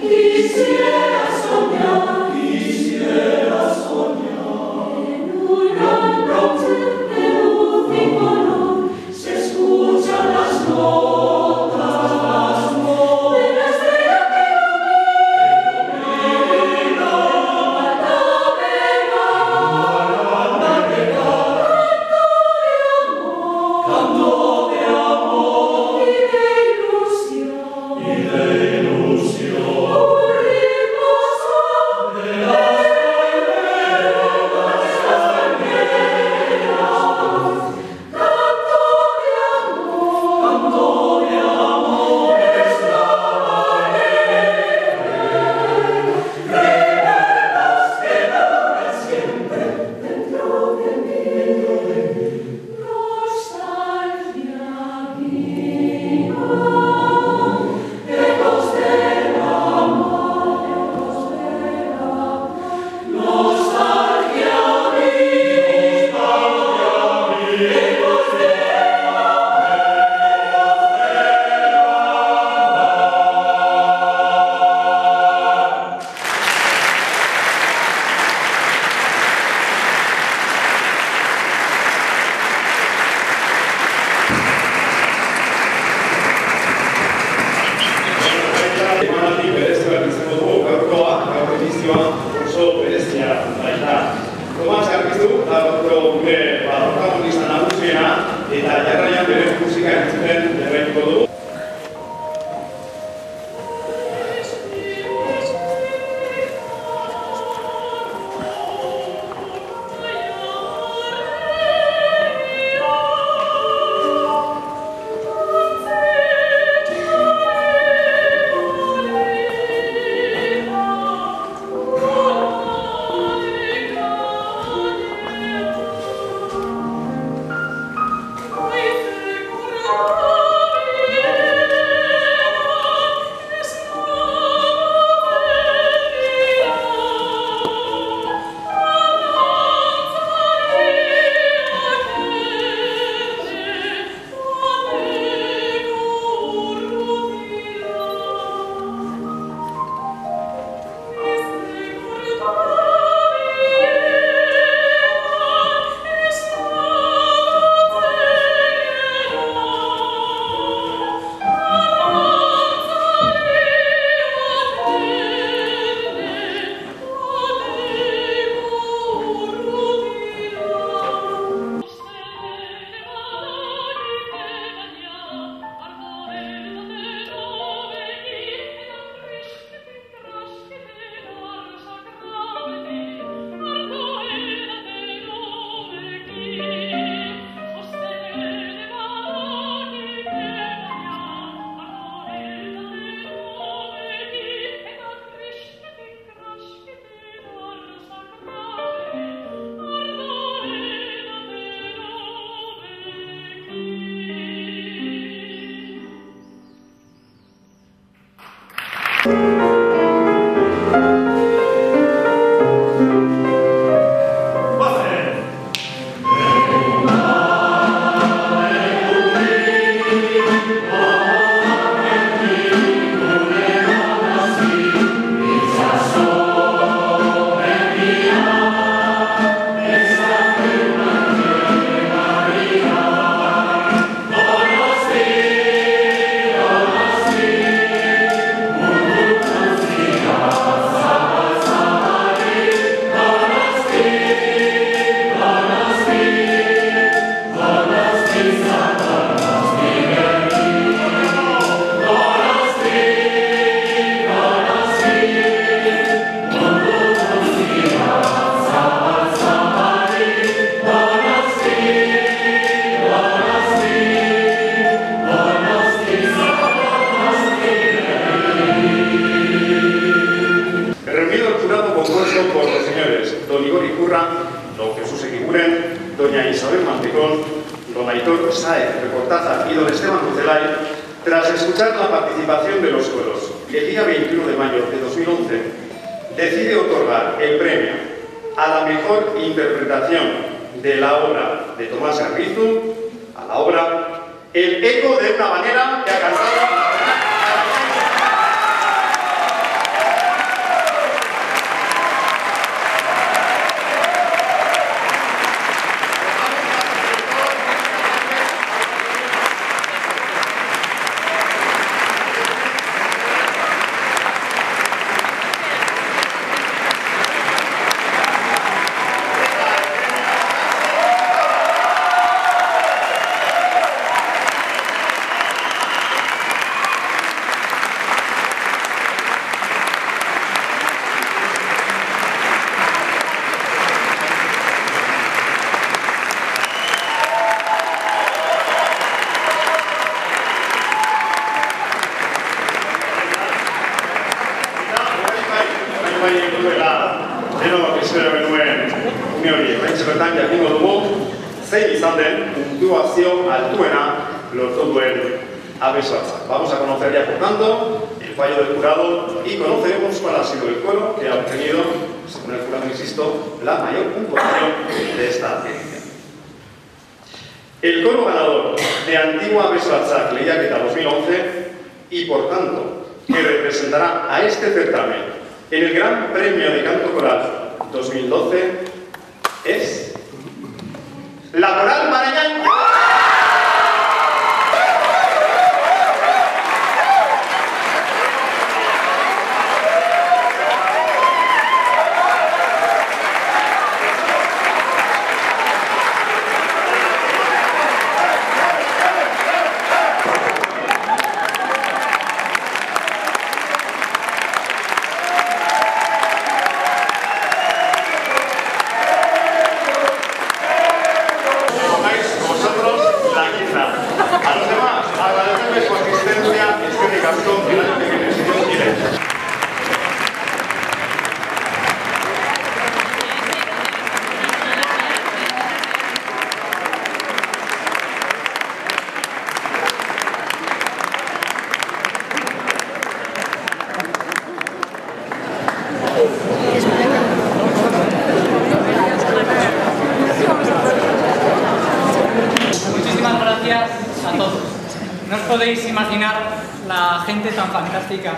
This doña Isabel Mantecón, don Aitor Sáez Reportaza y don Esteban Rucelay, tras escuchar la participación de los coros el día 21 de mayo de 2011, decide otorgar el premio a la mejor interpretación de la obra de Tomás Garrizu, a la obra El eco de una habanera, que ha cantado... Vamos a conocer ya, por tanto, el fallo del jurado y conoceremos cuál ha sido el coro que ha obtenido, según el jurado, insisto, la mayor puntuación de esta edición. El coro ganador de Antigua Besoatzak Lehiaketa 2011 y, por tanto, que representará a este certamen en el Gran Premio de Canto Coral 2012 es la Coral Marañán. No os podéis imaginar la gente tan fantástica